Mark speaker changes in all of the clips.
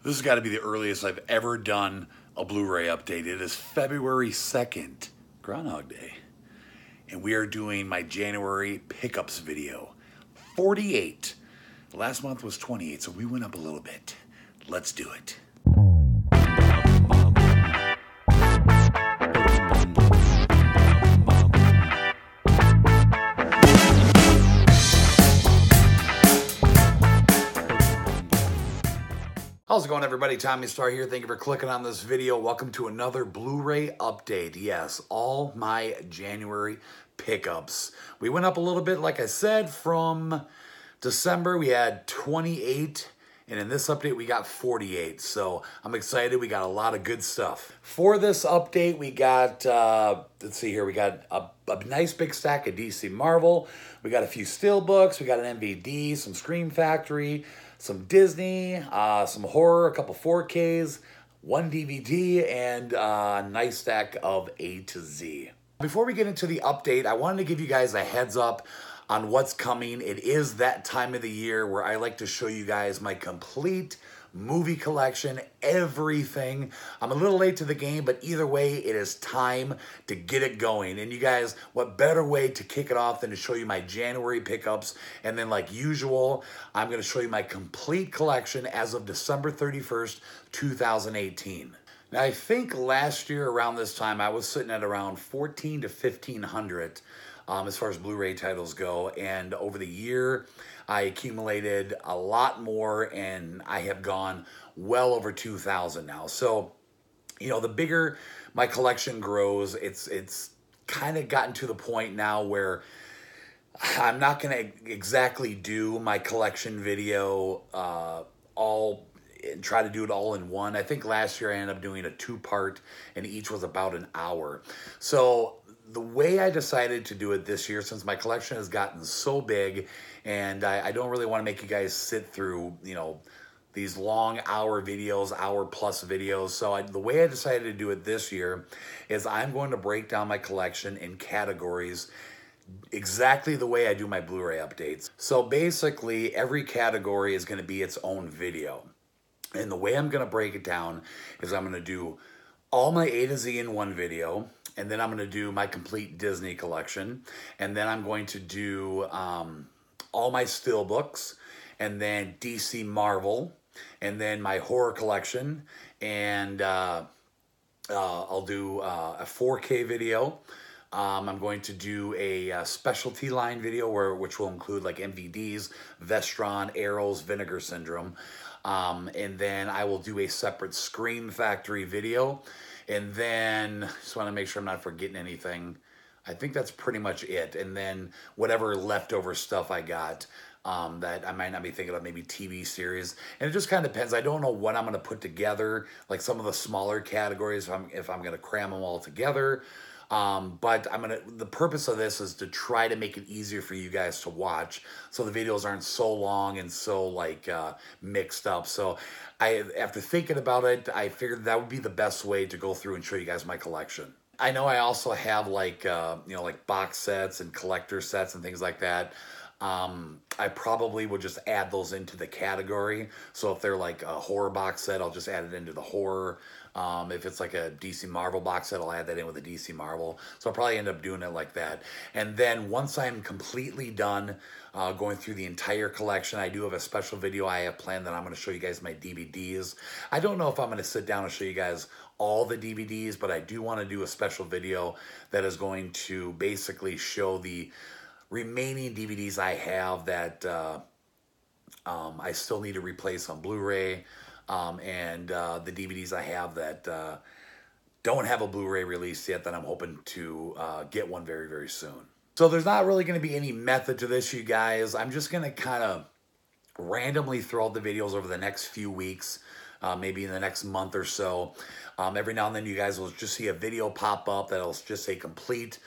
Speaker 1: This has got to be the earliest I've ever done a Blu-ray update. It is February 2nd, Groundhog Day. And we are doing my January pickups video. 48. Last month was 28, so we went up a little bit. Let's do it. How's it going, everybody? Tommy Star here. Thank you for clicking on this video. Welcome to another Blu-ray update. Yes, all my January pickups. We went up a little bit, like I said, from December. We had 28, and in this update, we got 48. So I'm excited. We got a lot of good stuff. For this update, we got, let's see here, we got a nice big stack of DC Marvel. We got a few Steelbooks. We got an MVD, some Scream Factory, some Disney, some horror, a couple 4Ks, one DVD, and a nice stack of A to Z. Before we get into the update, I wanted to give you guys a heads up on what's coming. It is that time of the year where I like to show you guys my complete movie collection, everything. I'm a little late to the game, but either way, it is time to get it going. And you guys, what better way to kick it off than to show you my January pickups? And then, like usual, I'm going to show you my complete collection as of December 31st, 2018. Now, I think last year around this time, I was sitting at around 1,400 to 1,500 as far as Blu-ray titles go. And over the year, I accumulated a lot more, and I have gone well over 2,000 now. So, you know, the bigger my collection grows, it's kind of gotten to the point now where I'm not going to exactly do my collection video try to do it all in one. I think last year I ended up doing a two-part, and each was about an hour. So the way I decided to do it this year, since my collection has gotten so big, and I don't really want to make you guys sit through, you know, these long hour videos, hour plus videos. So the way I decided to do it this year is I'm going to break down my collection in categories exactly the way I do my Blu-ray updates. So basically, every category is going to be its own video. And the way I'm going to break it down is I'm going to do all my A to Z in one video, and then I'm going to do my complete Disney collection, and then I'm going to do all my Steelbooks, and then DC Marvel, and then my horror collection, and I'll do a 4K video. I'm going to do a specialty line video which will include like MVDs, Vestron, Arrows, Vinegar Syndrome. And then I will do a separate Scream Factory video. And then, just want to make sure I'm not forgetting anything. I think that's pretty much it. And then whatever leftover stuff I got that I might not be thinking of, maybe TV series. And it just kind of depends. I don't know what I'm going to put together, like some of the smaller categories, if I'm going to cram them all together. But the purpose of this is to try to make it easier for you guys to watch, so the videos aren't so long and so like mixed up. So after thinking about it, I figured that would be the best way to go through and show you guys my collection. I know I also have like, you know, like box sets and collector sets and things like that. I probably would just add those into the category. So if they're like a horror box set, I'll just add it into the horror. If it's like a DC Marvel box set, I'll add that in with a DC Marvel. So I'll probably end up doing it like that. And then once I'm completely done going through the entire collection, I do have a special video I have planned that I'm going to show you guys my DVDs. I don't know if I'm going to sit down and show you guys all the DVDs, but I do want to do a special video that is going to basically show the remaining DVDs I have that I still need to replace on Blu-ray, and the DVDs I have that don't have a Blu-ray release yet that I'm hoping to get one very, very soon. So there's not really going to be any method to this, you guys. I'm just going to kind of randomly throw out the videos over the next few weeks, maybe in the next month or so. Every now and then you guys will just see a video pop up that'll just say complete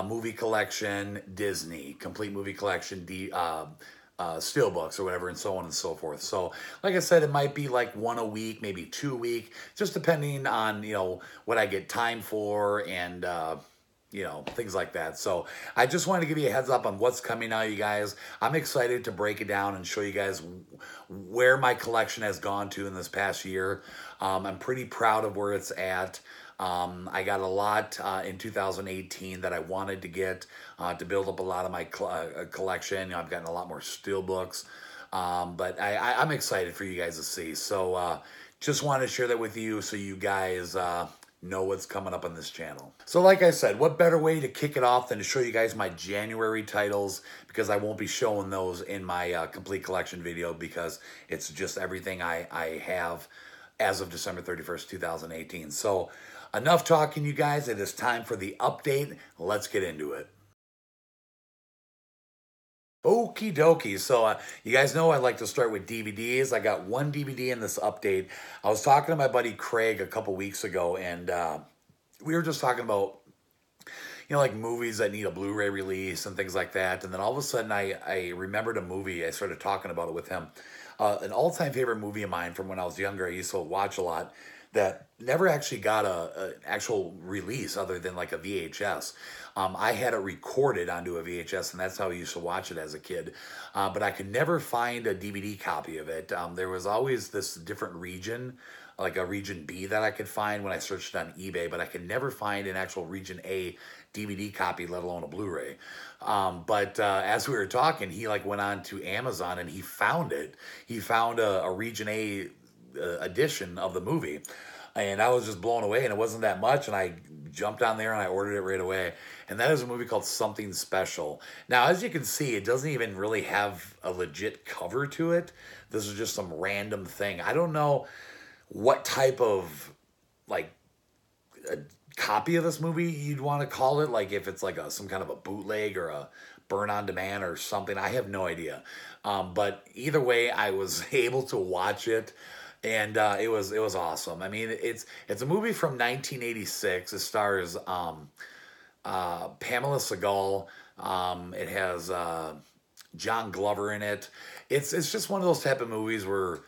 Speaker 1: movie collection Disney, complete movie collection Steelbooks or whatever, and so on and so forth. So like I said, it might be like one a week, maybe 2 a week, just depending on, you know, what I get time for and you know, things like that. So I just wanted to give you a heads up on what's coming out, you guys. I'm excited to break it down and show you guys where my collection has gone to in this past year. I'm pretty proud of where it's at. I got a lot in 2018 that I wanted to get to build up a lot of my collection. You know, I've gotten a lot more Steelbooks, but I'm excited for you guys to see. So just wanted to share that with you so you guys know what's coming up on this channel. So like I said, what better way to kick it off than to show you guys my January titles, because I won't be showing those in my complete collection video because it's just everything I have as of December 31st, 2018. So enough talking, you guys. It is time for the update. Let's get into it. Okie dokie. So you guys know I like to start with DVDs. I got one DVD in this update. I was talking to my buddy Craig a couple weeks ago, and we were just talking about, you know, like movies that need a Blu Ray release and things like that. And then all of a sudden I remembered a movie. I started talking about it with him. An all-time favorite movie of mine from when I was younger, I used to watch a lot, that never actually got an actual release other than like a VHS. I had it recorded onto a VHS, and that's how I used to watch it as a kid. But I could never find a DVD copy of it. There was always this different region, like a region B that I could find when I searched on eBay, but I could never find an actual region A DVD copy, let alone a Blu-ray. But as we were talking, he like went on to Amazon and he found it. He found a region A edition of the movie, and I was just blown away, and it wasn't that much, and I jumped on there and I ordered it right away. And that is a movie called Something Special. Now, as you can see, it doesn't even really have a legit cover to it. This is just some random thing. I don't know what type of like a copy of this movie you'd want to call it, like if it's like some kind of a bootleg or a burn on demand or something. I have no idea. But either way, I was able to watch it. And it was awesome. I mean, it's a movie from 1986. It stars Pamela Segal. It has John Glover in it. It's just one of those type of movies where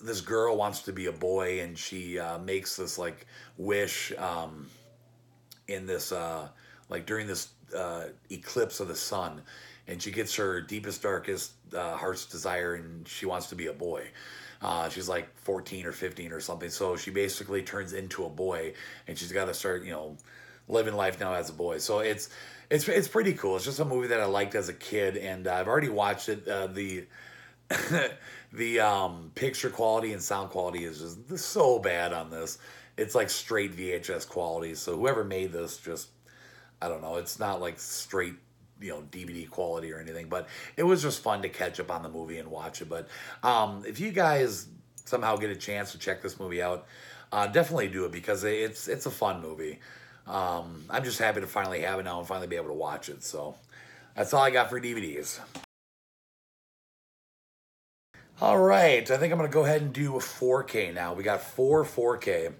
Speaker 1: this girl wants to be a boy, and she makes this like wish in this like during this eclipse of the sun, and she gets her deepest, darkest heart's desire, and she wants to be a boy. She's like 14 or 15 or something. So she basically turns into a boy, and she's got to start, you know, living life now as a boy. So it's pretty cool. It's just a movie that I liked as a kid, and I've already watched it. The picture quality and sound quality is just so bad on this. It's like straight VHS quality. So whoever made this, just, I don't know. It's not like straight, you know, DVD quality or anything, but it was just fun to catch up on the movie and watch it. But if you guys somehow get a chance to check this movie out, definitely do it, because it's a fun movie. I'm just happy to finally have it now and finally be able to watch it. So that's all I got for DVDs. All right, I think I'm going to go ahead and do a 4K now. We got 4K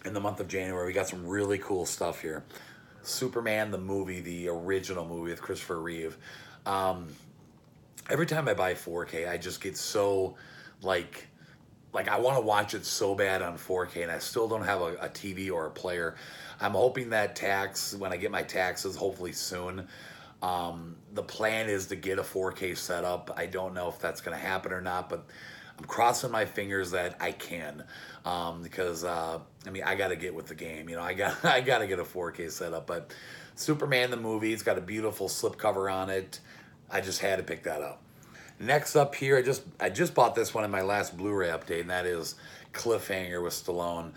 Speaker 1: in the month of January. We got some really cool stuff here. Superman, the movie, the original movie with Christopher Reeve. Every time I buy 4K, I just get so, like I want to watch it so bad on 4K, and I still don't have a TV or a player. I'm hoping that when I get my taxes, hopefully soon, the plan is to get a 4K setup. I don't know if that's going to happen or not, but I'm crossing my fingers that I can, because I mean, I got to get with the game. You know, I got to get a 4K setup. But Superman the movie, it's got a beautiful slipcover on it. I just had to pick that up. Next up here, I just bought this one in my last Blu-ray update, and that is Cliffhanger with Stallone.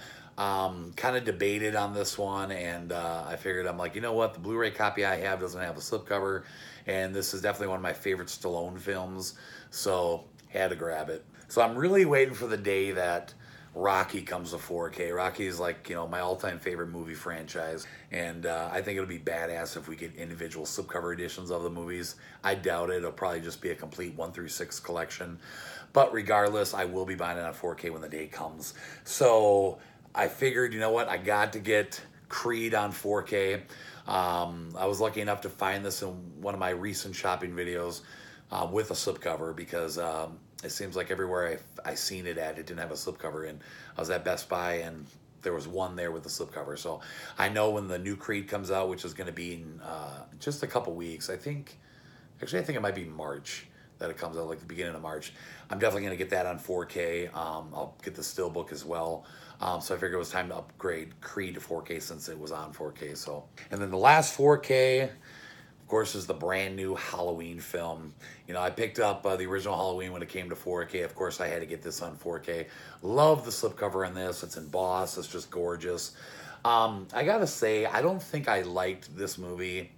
Speaker 1: Kind of debated on this one, and I figured, I'm like, you know what, the Blu-ray copy I have doesn't have a slipcover, and this is definitely one of my favorite Stallone films, so had to grab it. So I'm really waiting for the day that Rocky comes to 4K. Rocky is like, you know, my all-time favorite movie franchise, and I think it'll be badass if we get individual slipcover editions of the movies. I doubt it. It'll probably just be a complete 1 through 6 collection, but regardless, I will be buying it on 4K when the day comes. So I figured, you know what, I got to get Creed on 4K. I was lucky enough to find this in one of my recent shopping videos with a slipcover, because it seems like everywhere I seen it at, it didn't have a slipcover. And I was at Best Buy, and there was one there with the slipcover. So I know when the new Creed comes out, which is going to be in just a couple weeks. I think it might be March that it comes out, like the beginning of March. I'm definitely going to get that on 4K. I'll get the Steelbook as well. So I figured it was time to upgrade Creed to 4K since it was on 4K. So, and then the last 4K, of course, is the brand new Halloween film. You know, I picked up the original Halloween when it came to 4K. Of course, I had to get this on 4K. Love the slipcover on this. It's embossed. It's just gorgeous. I gotta say, I don't think I liked this movie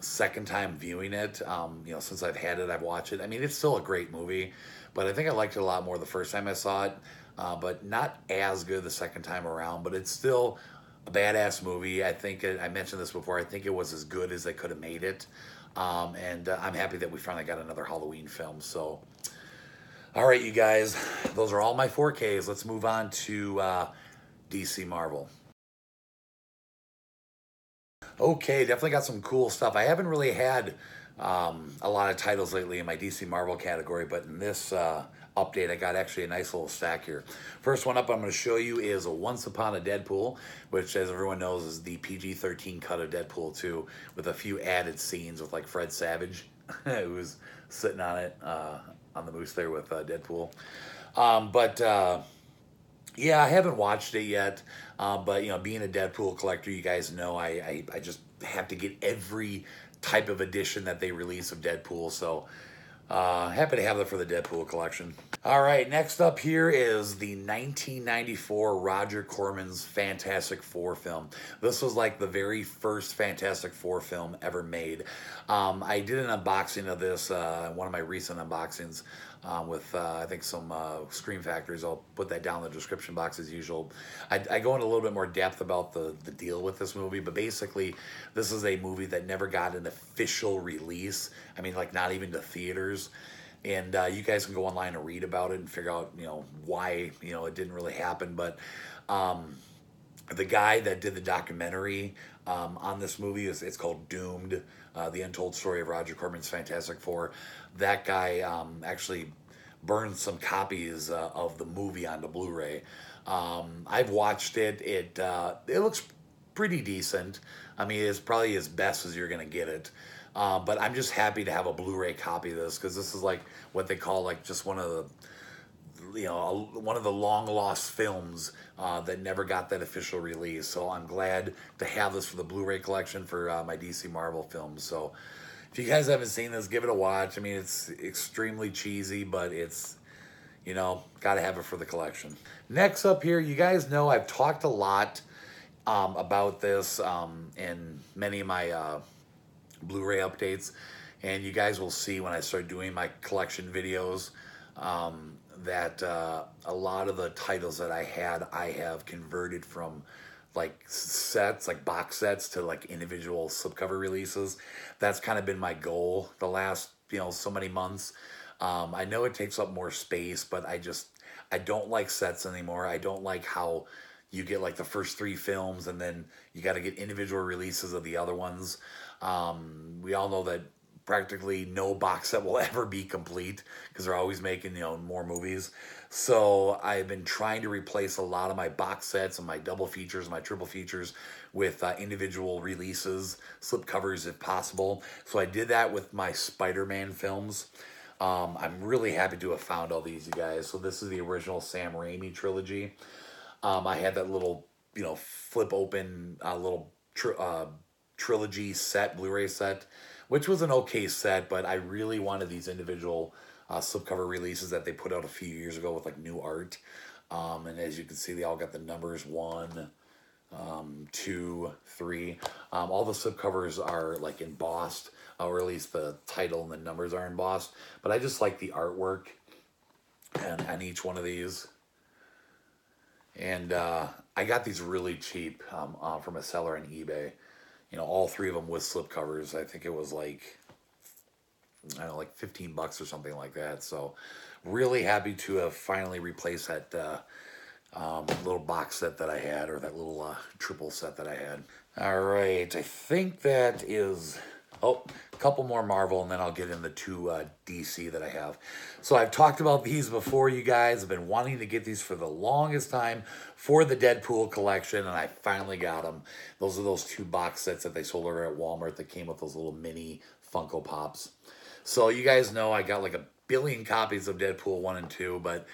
Speaker 1: second time viewing it. You know, since I've had it, I've watched it. I mean, it's still a great movie, but I think I liked it a lot more the first time I saw it. But not as good the second time around, but it's still a badass movie. I think I mentioned this before. I think it was as good as they could have made it. And I'm happy that we finally got another Halloween film. So, all right, you guys, those are all my 4Ks. Let's move on to DC Marvel. Okay, definitely got some cool stuff. I haven't really had a lot of titles lately in my DC Marvel category, but in this update, I got actually a nice little stack here. First one up I'm going to show you is a Once Upon a Deadpool, which, as everyone knows, is the PG-13 cut of Deadpool 2, with a few added scenes with, like, Fred Savage, who was sitting on it, on the moose there with Deadpool. Yeah, I haven't watched it yet, but, you know, being a Deadpool collector, you guys know I just have to get every type of edition that they release of Deadpool, so happy to have that for the Deadpool collection. All right, next up here is the 1994 Roger Corman's Fantastic Four film. This was like the very first Fantastic Four film ever made. I did an unboxing of this, one of my recent unboxings, with I think some Scream Factories. I'll put that down in the description box as usual. I go into a little bit more depth about the deal with this movie, but basically this is a movie that never got an official release. I mean, like, not even to theaters. And you guys can go online and read about it and figure out, you know, why, you know, it didn't really happen. But the guy that did the documentary on this movie, it's called Doomed, The Untold Story of Roger Corman's Fantastic Four. That guy actually burned some copies of the movie onto Blu Ray. I've watched it. It looks pretty decent. I mean, it's probably as best as you're going to get it. But I'm just happy to have a Blu Ray copy of this, because this is like what they call, like, just one of the, you know, one of the long lost films that never got that official release. So I'm glad to have this for the Blu Ray collection for my DC Marvel films. So if you guys haven't seen this, give it a watch. I mean, it's extremely cheesy, but it's, you know, got to have it for the collection. Next up here, you guys know I've talked a lot about this in many of my Blu Ray updates, and you guys will see when I start doing my collection videos that a lot of the titles that I have converted from, like, sets, like box sets, to like individual slipcover releases. That's kind of been my goal the last, you know, so many months. I know it takes up more space, but I don't like sets anymore. I don't like how you get, like, the first 3 films and then you got to get individual releases of the other ones. We all know that practically no box set will ever be complete, because they're always making, you know, more movies. So I've been trying to replace a lot of my box sets and my double features, my triple features, with individual releases, slipcovers if possible. So I did that with my Spider-Man films. I'm really happy to have found all these, you guys. So this is the original Sam Raimi trilogy. I had that little, you know, flip open little trilogy set, Blu Ray set, which was an okay set, but I really wanted these individual slipcover releases that they put out a few years ago with, like, new art. And as you can see, they all got the numbers 1, 2, 3. All the slipcovers are, like, embossed, or at least the title and the numbers are embossed. But I just like the artwork on each one of these. And I got these really cheap from a seller on eBay. You know, all 3 of them with slipcovers. I think it was like, I don't know, like $15 or something like that. So really happy to have finally replaced that little box set that I had, or that little triple set that I had. All right, I think that is Oh, a couple more Marvel, and then I'll get into two DC that I have. So I've talked about these before, you guys. I've been wanting to get these for the longest time for the Deadpool collection, and I finally got them. Those are those two box sets that they sold over at Walmart that came with those little mini Funko Pops. So you guys know I got like a billion copies of Deadpool 1 and 2, but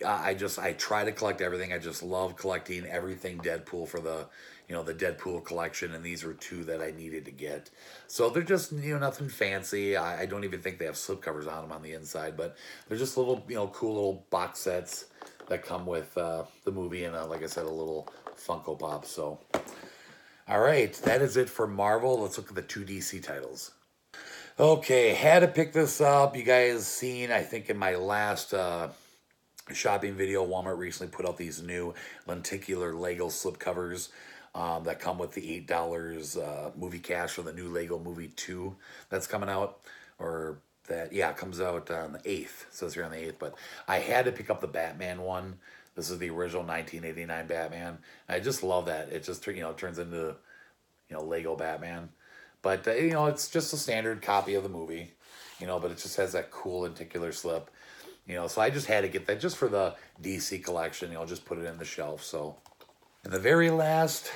Speaker 1: I try to collect everything. I just love collecting everything Deadpool for the, the Deadpool collection, and these were two that I needed to get. So they're just, nothing fancy. I don't even think they have slipcovers on them on the inside, but they're just little, cool little box sets that come with the movie and, like I said, a little Funko Pop. So, all right, that is it for Marvel. Let's look at the two DC titles. Okay, had to pick this up. You guys seen, I think in my last shopping video, Walmart recently put out these new lenticular Lego slipcovers that come with the $8 movie cash for the new Lego Movie 2 that's coming out. Or that, yeah, it comes out on the 8th. It says here on the 8th. But I had to pick up the Batman one. This is the original 1989 Batman. I just love that. It just, turns into, Lego Batman. But, it's just a standard copy of the movie, but it just has that cool lenticular slip. So I just had to get that just for the DC collection, just put it in the shelf. So, and the very last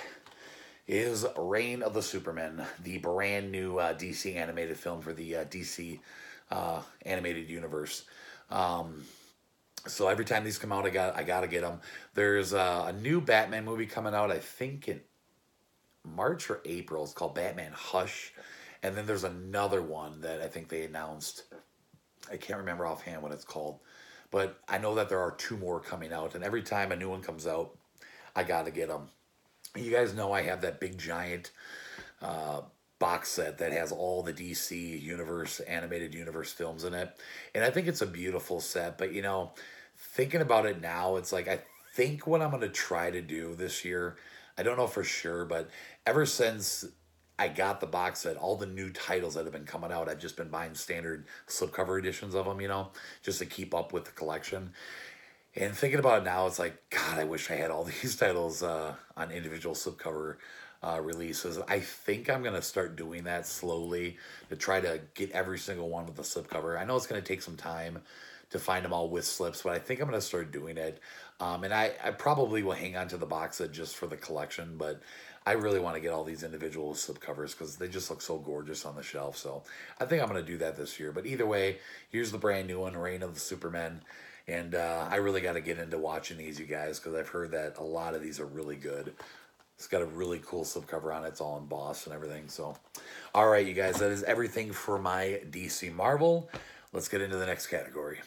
Speaker 1: is Reign of the Supermen, the brand new DC animated film for the DC animated universe. So every time these come out, I gotta get them. There's a new Batman movie coming out, I think in March or April. It's called Batman Hush. And then there's another one that I think they announced. I can't remember offhand what it's called. But I know that there are two more coming out. And every time a new one comes out, I got to get them. You guys know I have that big giant box set that has all the DC universe, animated universe films in it. And I think it's a beautiful set. But, thinking about it now, it's like I think what I'm going to try to do this year, I don't know for sure, but ever since I got the box set, all the new titles that have been coming out, I've just been buying standard slipcover editions of them, just to keep up with the collection. And thinking about it now, it's like, God, I wish I had all these titles on individual slipcover releases. I think I'm going to start doing that slowly to try to get every single one with the slipcover. I know it's going to take some time to find them all with slips, but I think I'm going to start doing it. And I probably will hang on to the box set just for the collection, but I really want to get all these individual slipcovers because they just look so gorgeous on the shelf. So I think I'm going to do that this year. But either way, here's the brand new one, Reign of the Supermen. And I really got to get into watching these, you guys, because I've heard that a lot of these are really good. It's got a really cool slipcover on it. It's all embossed and everything. So, all right, you guys, that is everything for my DC Marvel. Let's get into the next category.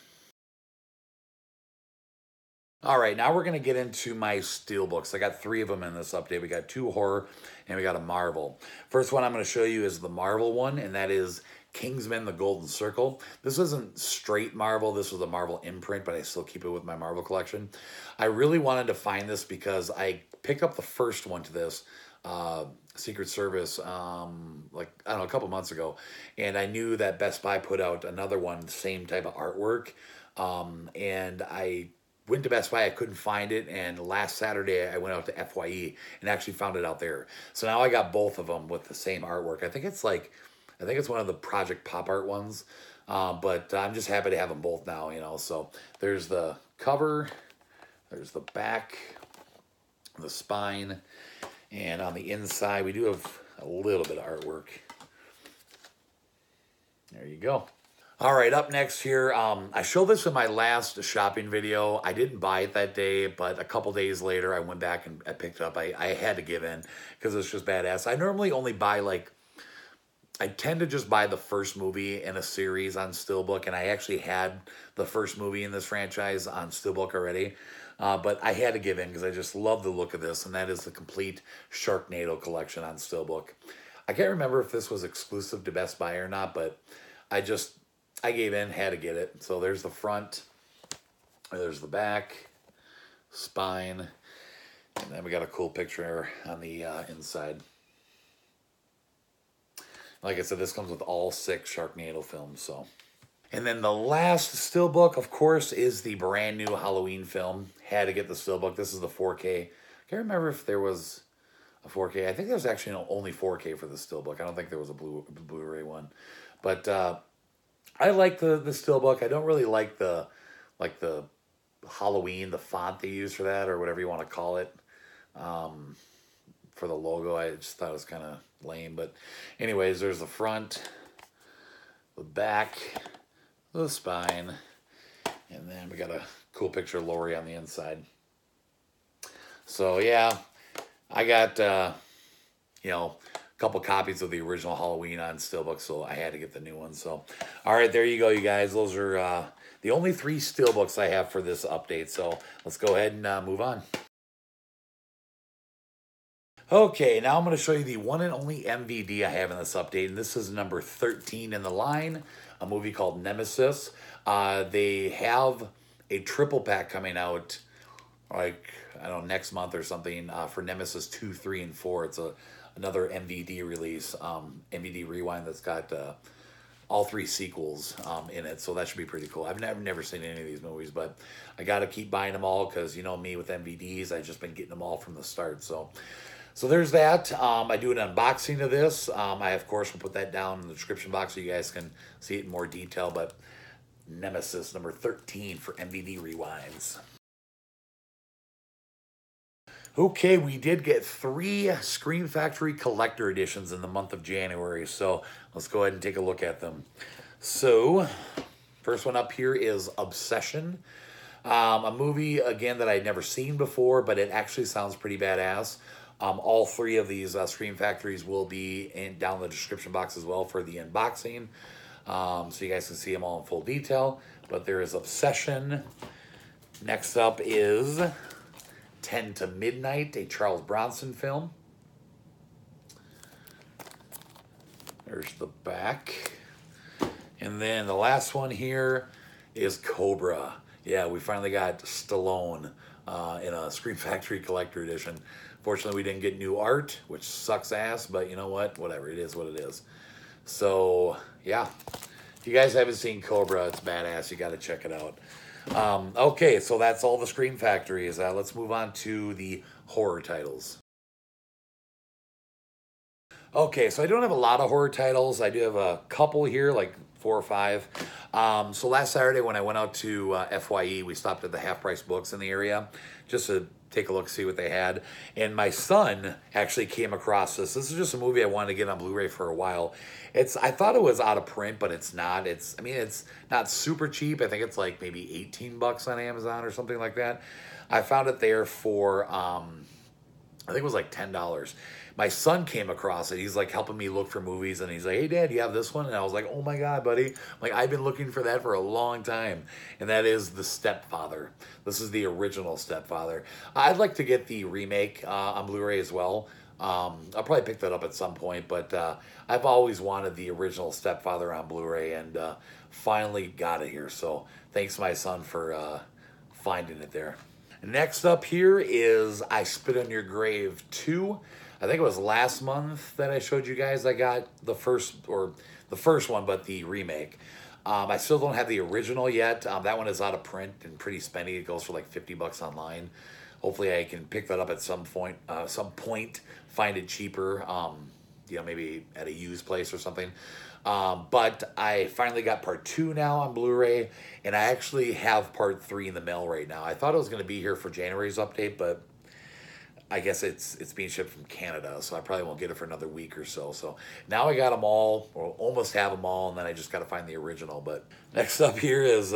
Speaker 1: All right, now we're going to get into my Steelbooks. I got 3 of them in this update. We got 2 horror, and we got a Marvel. First one I'm going to show you is the Marvel one, and that is Kingsman: The Golden Circle. This isn't straight Marvel. This was a Marvel imprint, but I still keep it with my Marvel collection. I really wanted to find this because I picked up the first one to this, Secret Service, like, I don't know, a couple months ago. And I knew that Best Buy put out another one, same type of artwork. And I went to Best Buy, I couldn't find it, and last Saturday I went out to FYE and actually found it out there. So now I got both of them with the same artwork. I think it's one of the Project Pop Art ones, but I'm just happy to have them both now, So there's the cover, there's the back, the spine, and on the inside we do have a little bit of artwork. There you go. All right, up next here, I showed this in my last shopping video. I didn't buy it that day, but a couple days later, I went back and I picked it up. I had to give in because it's just badass. I normally only buy, I tend to just buy the first movie in a series on Steelbook, and I actually had the first movie in this franchise on Steelbook already. But I had to give in because I just love the look of this, and that is the complete Sharknado collection on Steelbook. I can't remember if this was exclusive to Best Buy or not, but I gave in, had to get it. So there's the front, there's the back, spine, and then we got a cool picture on the inside. Like I said, this comes with all 6 Sharknado films. So, and then the last Steelbook, of course, is the brand new Halloween film. Had to get the Steelbook. This is the 4K. I can't remember if there was a 4K. I think there's actually only 4K for the Steelbook. I don't think there was a Blu-ray one. But I like the Steelbook. I don't really like the Halloween, the font they use for that, or whatever you want to call it. For the logo, I just thought it was kind of lame. But anyways, there's the front, the back, the spine, and then we got a cool picture of Lori on the inside. So yeah, I got you know, a couple copies of the original Halloween on Steelbook, so I had to get the new one. So all right, there you go, you guys. Those are the only 3 Steelbooks I have for this update. So let's go ahead and move on. Okay, now I'm going to show you the one and only MVD I have in this update, and this is number 13 in the line, a movie called Nemesis. They have a triple pack coming out, like, I don't know, next month or something, for Nemesis 2, 3, and 4. It's another MVD release, MVD Rewind that's got all 3 sequels in it, so that should be pretty cool. I've never seen any of these movies, but I got to keep buying them all because, you know me with MVDs, I've just been getting them all from the start, So there's that. I do an unboxing of this. I, of course, will put that down in the description box so you guys can see it in more detail. But Nemesis, number 13 for MVD Rewinds. Okay, we did get 3 Scream Factory collector editions in the month of January. So let's go ahead and take a look at them. So, first one up here is Obsession. A movie, again, that I'd never seen before, but it actually sounds pretty badass. All 3 of these Scream Factories will be down in the description box as well for the unboxing. So you guys can see them all in full detail. But there is Obsession. Next up is 10 to Midnight, a Charles Bronson film. There's the back. And then the last one here is Cobra. Yeah, we finally got Stallone in a Scream Factory collector edition. Fortunately, we didn't get new art, which sucks ass, but you know what? Whatever, it is what it is. So, yeah. If you guys haven't seen Cobra, it's badass. You got to check it out. Okay, so that's all the Scream Factories. Let's move on to the horror titles. Okay, so I don't have a lot of horror titles. I do have a couple here, like 4 or 5. So last Saturday when I went out to FYE, we stopped at the Half Price Books in the area just to take a look, see what they had. And my son actually came across this. This is just a movie I wanted to get on Blu-ray for a while. I thought it was out of print, but it's not. It's not super cheap. I think it's like maybe $18 on Amazon or something like that. I found it there for I think it was like $10. My son came across it. He's like helping me look for movies, and he's like, "Hey, Dad, do you have this one?" And I was like, "Oh my God, buddy! Like I've been looking for that for a long time." And that is The Stepfather. This is the original Stepfather. I'd like to get the remake on Blu-ray as well. I'll probably pick that up at some point, but I've always wanted the original Stepfather on Blu-ray, and finally got it here. So thanks, my son, for finding it there. Next up here is I Spit on Your Grave 2. I think it was last month that I showed you guys I got the first one, but the remake. I still don't have the original yet. That one is out of print and pretty spendy. It goes for like $50 online. Hopefully I can pick that up at some point, find it cheaper, maybe at a used place or something. But I finally got part 2 now on Blu-ray, and I actually have part 3 in the mail right now. I thought it was going to be here for January's update, but I guess it's being shipped from Canada, so I probably won't get it for another week or so. So now I got them all, or almost have them all, and then I just got to find the original. But next up here is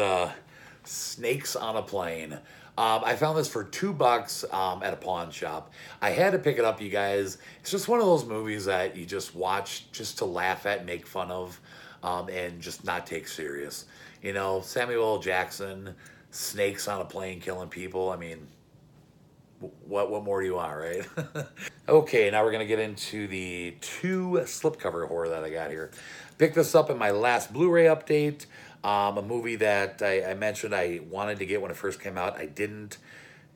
Speaker 1: Snakes on a Plane. I found this for $2 at a pawn shop. I had to pick it up, you guys. It's just one of those movies that you just watch just to laugh at, make fun of, and just not take serious. You know, Samuel L. Jackson, snakes on a plane killing people. I mean, what more do you want, right? Okay, now we're going to get into the 2 slipcover horror that I got here. Picked this up in my last Blu-ray update. A movie that I mentioned I wanted to get when it first came out. I didn't.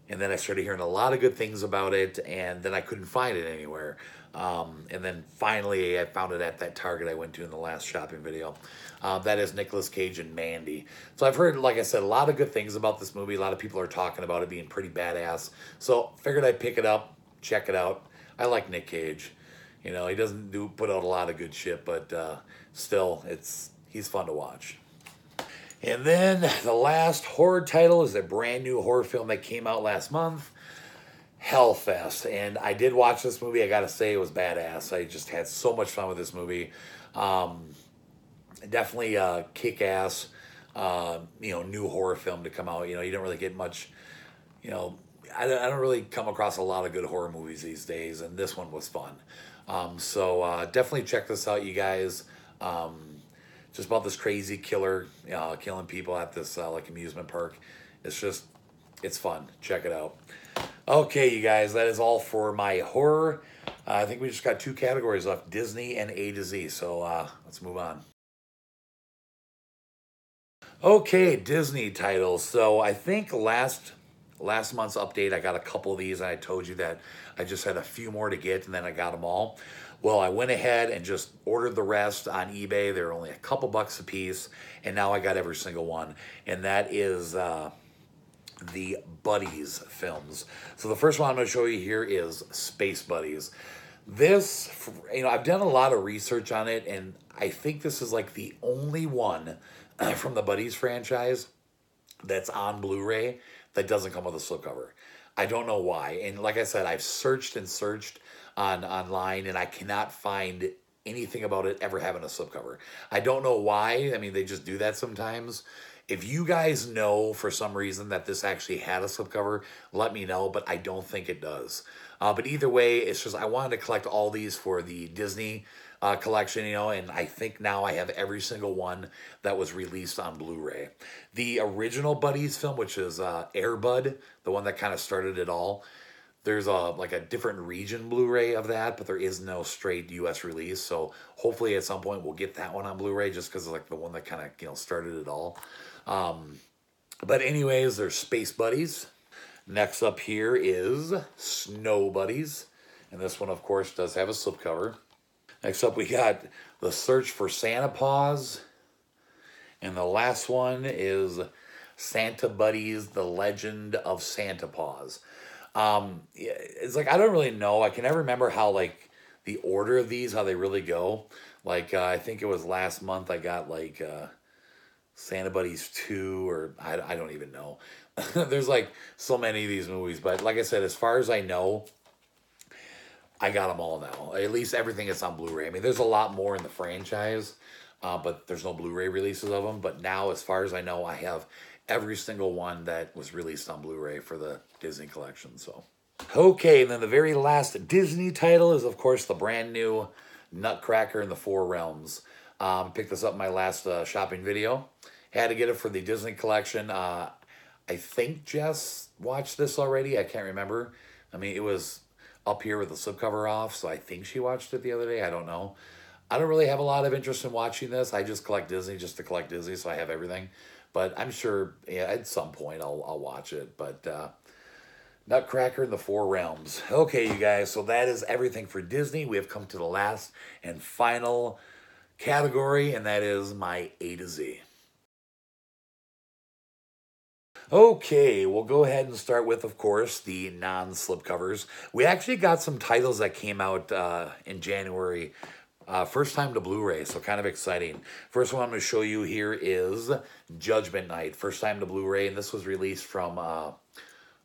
Speaker 1: And then I started hearing a lot of good things about it, and then I couldn't find it anywhere. And then finally I found it at that Target I went to in the last shopping video. That is Nicolas Cage and Mandy. So I've heard, like I said, a lot of good things about this movie. A lot of people are talking about it being pretty badass. So figured I'd pick it up, check it out. I like Nick Cage. You know, he doesn't put out a lot of good shit, but still, he's fun to watch. And then the last horror title is a brand new horror film that came out last month, Hellfest. And I did watch this movie. I gotta say, it was badass. I just had so much fun with this movie. Definitely a kick-ass, new horror film to come out. You know, you don't really get much, I don't really come across a lot of good horror movies these days, and this one was fun. So definitely check this out, you guys. Just about this crazy killer killing people at this like amusement park. It's fun. Check it out. Okay, you guys, that is all for my horror. I think we just got 2 categories left, Disney and A to Z. So let's move on. Okay, Disney titles. So I think last month's update, I got a couple of these, and I told you that I just had a few more to get, and then I got them all. Well, I went ahead and just ordered the rest on eBay. They're only a couple bucks a piece, and now I got every single one, and that is the Buddies films. So the first one I'm going to show you here is Space Buddies. This, I've done a lot of research on it, and I think this is like the only one from the Buddies franchise that's on Blu-ray that doesn't come with a slipcover. I don't know why. And like I said, I've searched and searched online, and I cannot find anything about it ever having a slipcover. I don't know why. I mean, they just do that sometimes. If you guys know for some reason that this actually had a slipcover, let me know, but I don't think it does. But either way, it's just I wanted to collect all these for the Disney collection, and I think now I have every single one that was released on Blu-ray. The original Buddies film, which is Air Bud, the one that kind of started it all, there's a different region Blu-ray of that, but there is no straight U.S. release. So hopefully at some point we'll get that one on Blu-ray, just because it's like the one that kind of started it all. But anyways, there's Space Buddies. Next up here is Snow Buddies, and this one of course does have a slipcover. Next up we got The Search for Santa Paws, and the last one is Santa Buddies: The Legend of Santa Paws. It's like, I don't really know. I can never remember how, like, the order of these, how they really go. Like, I think it was last month I got, like, Santa Buddies 2, or I don't even know. There's, like, so many of these movies. But, like I said, as far as I know, I got them all now. At least everything is on Blu-ray. I mean, there's a lot more in the franchise, but there's no Blu-ray releases of them. But now, as far as I know, I have every single one that was released on Blu-ray for the Disney collection. So, okay, and then the very last Disney title is, of course, the brand new Nutcracker in the Four Realms. Picked this up in my last shopping video. Had to get it for the Disney collection. I think Jess watched this already. I can't remember. I mean, it was up here with the slipcover off, so I think she watched it the other day. I don't know. I don't really have a lot of interest in watching this. I just collect Disney just to collect Disney, so I have everything. But I'm sure at some point I'll watch it. But Nutcracker in the Four Realms. Okay, you guys, so that is everything for Disney. We have come to the last and final category, and that is my A to Z. Okay, we'll go ahead and start with, of course, the non-slipcovers. We actually got some titles that came out in January. First time to Blu-ray, so kind of exciting. First one I'm going to show you here is Judgment Night. First time to Blu-ray, and this was released from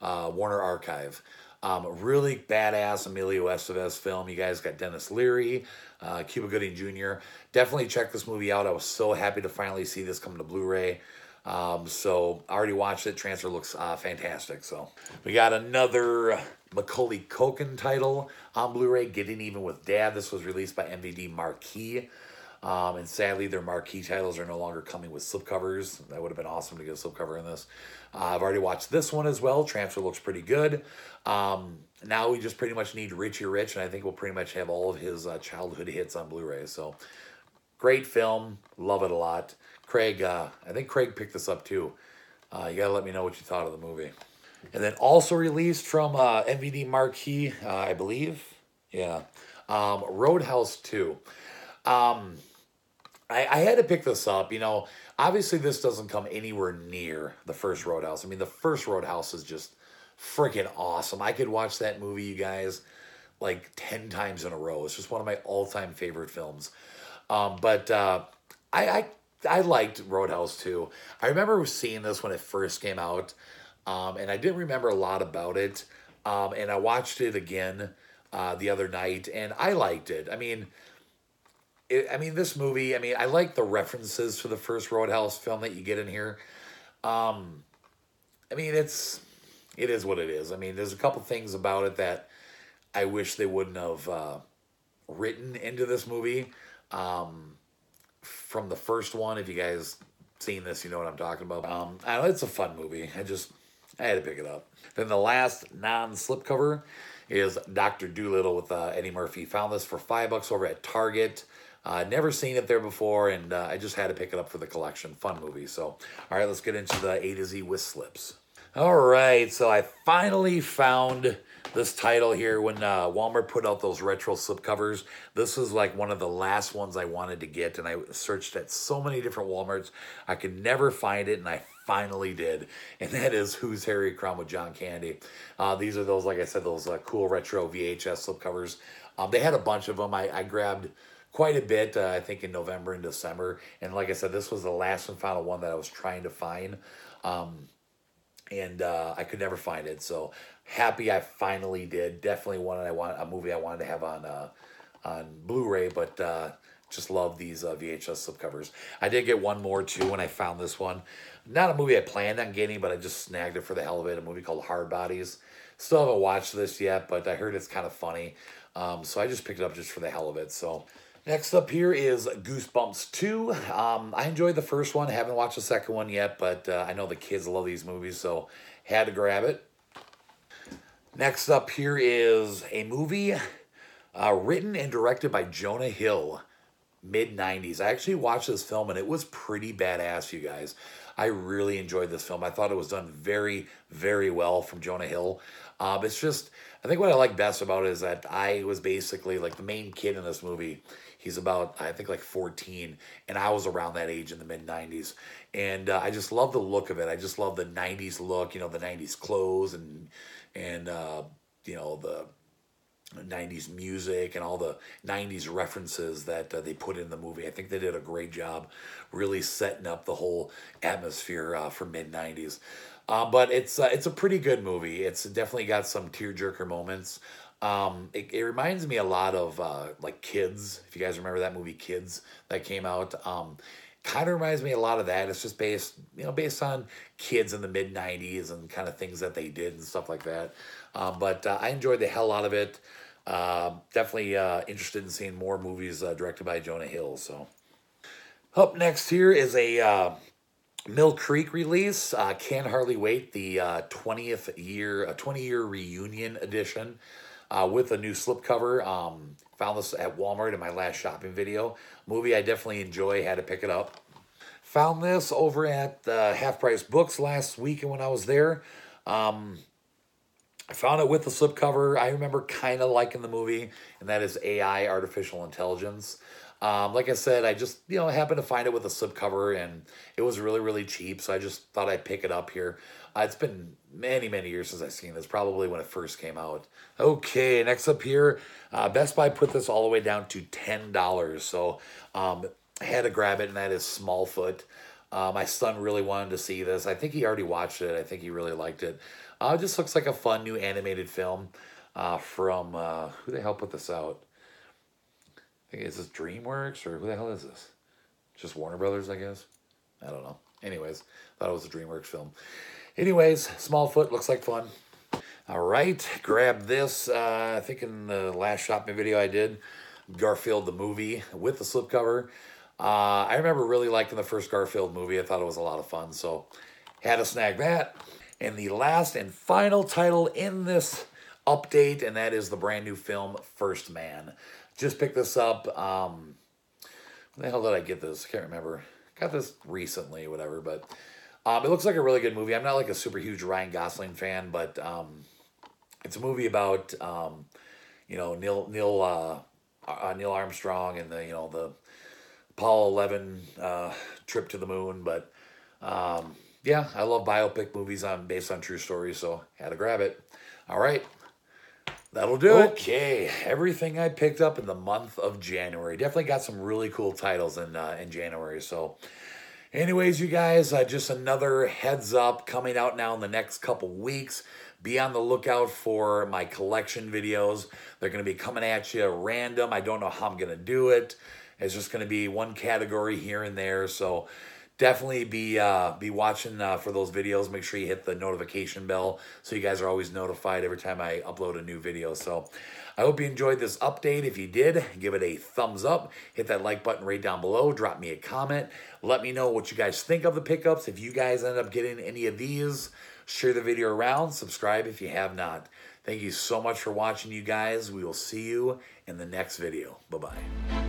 Speaker 1: Warner Archive. Really badass Emilio Estevez film. You guys got Dennis Leary, Cuba Gooding Jr. Definitely check this movie out. I was so happy to finally see this come to Blu-ray. So I already watched it. Transfer looks fantastic. So we got another Macaulay Culkin title on Blu-ray, Getting Even with Dad. This was released by MVD Marquee. And sadly, their marquee titles are no longer coming with slipcovers. That would have been awesome to get a slipcover in this. I've already watched this one as well. Transfer looks pretty good. Now we just pretty much need Richie Rich, and I think we'll pretty much have all of his childhood hits on Blu-ray. So great film. Love it a lot. Craig, I think Craig picked this up too. You got to let me know what you thought of the movie. And then also released from MVD Marquee, I believe. Yeah. Roadhouse 2. I had to pick this up. Obviously this doesn't come anywhere near the first Roadhouse. I mean, the first Roadhouse is just freaking awesome. I could watch that movie, you guys, like 10 times in a row. It's just one of my all-time favorite films. But I I liked Roadhouse too. I remember seeing this when it first came out, and I didn't remember a lot about it. And I watched it again the other night, and I liked it. This movie. I mean, I like the references to the first Roadhouse film that you get in here. Um, it is what it is. I mean, there's a couple things about it that I wish they wouldn't have written into this movie. From the first one, if you guys seen this, you know what I'm talking about. I know it's a fun movie. I had to pick it up. Then the last non-slip cover is Dr. Dolittle with Eddie Murphy. Found this for $5 over at Target. Never seen it there before, and I just had to pick it up for the collection. Fun movie. So, all right, let's get into the A to Z with slips. All right, so I finally found this title here when Walmart put out those retro slipcovers. This was like one of the last ones I wanted to get, and I searched at so many different Walmarts. I could never find it, and I finally did, and that is Who's Harry Crumb with John Candy. These are those, like I said, those cool retro VHS slipcovers. They had a bunch of them. I grabbed quite a bit, I think in November and December, and like I said, this was the last and final one that I was trying to find. And I could never find it, so happy I finally did. Definitely a movie I wanted to have on Blu Ray, but just love these VHS slipcovers. I did get one more too when I found this one. Not a movie I planned on getting, but I just snagged it for the hell of it. A movie called Hard Bodies. Still haven't watched this yet, but I heard it's kind of funny, so I just picked it up just for the hell of it. So next up here is Goosebumps 2. I enjoyed the first one. I haven't watched the second one yet, but I know the kids love these movies, so had to grab it. Next up here is a movie written and directed by Jonah Hill, mid-90s. I actually watched this film, and it was pretty badass, you guys. I really enjoyed this film. I thought it was done very, very well from Jonah Hill. It's just, I think what I like best about it is that I was basically like the main kid in this movie. He's about, I think, like 14, and I was around that age in the mid-90s. And I just love the look of it. I just love the 90s look, the 90s clothes and the 90s music and all the 90s references that they put in the movie. I think they did a great job really setting up the whole atmosphere for mid-90s. But it's a pretty good movie. It's definitely got some tearjerker moments. It reminds me a lot of like Kids. If you guys remember that movie Kids that came out, kind of reminds me a lot of that. It's just based on kids in the mid 90s and kind of things that they did and stuff like that. But I enjoyed the hell out of it. Definitely interested in seeing more movies directed by Jonah Hill. So up next here is a Mill Creek release. Can't hardly wait. The 20-year reunion edition. With a new slipcover. Found this at Walmart in my last shopping video. Movie I definitely enjoy. Had to pick it up. Found this over at Half Price Books last week when I was there. I found it with the slipcover. I remember kind of liking the movie, and that is AI, Artificial Intelligence. Like I said, I just, happened to find it with a slipcover, and it was really, really cheap, so I just thought I'd pick it up here. It's been many, many years since I've seen this, probably when it first came out. Okay, next up here, Best Buy put this all the way down to $10, so I had to grab it, and that is Smallfoot. My son really wanted to see this. I think he already watched it. I think he really liked it. It just looks like a fun new animated film from, who the hell put this out? I think, is this DreamWorks, or who the hell is this? Just Warner Brothers, I guess? I don't know. Anyways, thought it was a DreamWorks film. Anyways, Smallfoot, looks like fun. All right, grab this. I think in the last shopping video I did, Garfield the movie with the slipcover. I remember really liking the first Garfield movie. I thought it was a lot of fun, so had to snag that. And the last and final title in this update, and that is the brand new film, First Man. Just picked this up. When the hell did I get this? I can't remember. Got this recently, whatever, but it looks like a really good movie. I'm not like a super huge Ryan Gosling fan, but it's a movie about Neil Armstrong and the Apollo 11 trip to the moon. But yeah, I love biopic movies based on true stories, so had to grab it. All right, That'll do it. Okay, everything I picked up in the month of January. Definitely got some really cool titles in January. So, anyways, you guys, just another heads up coming out now in the next couple weeks. Be on the lookout for my collection videos. They're going to be coming at you random. I don't know how I'm going to do it. It's just going to be one category here and there. So definitely be watching for those videos. Make sure you hit the notification bell so you guys are always notified every time I upload a new video. So I hope you enjoyed this update. If you did, give it a thumbs up. Hit that like button right down below. Drop me a comment. Let me know what you guys think of the pickups. If you guys end up getting any of these, share the video around. Subscribe if you have not. Thank you so much for watching, you guys. We will see you in the next video. Bye-bye.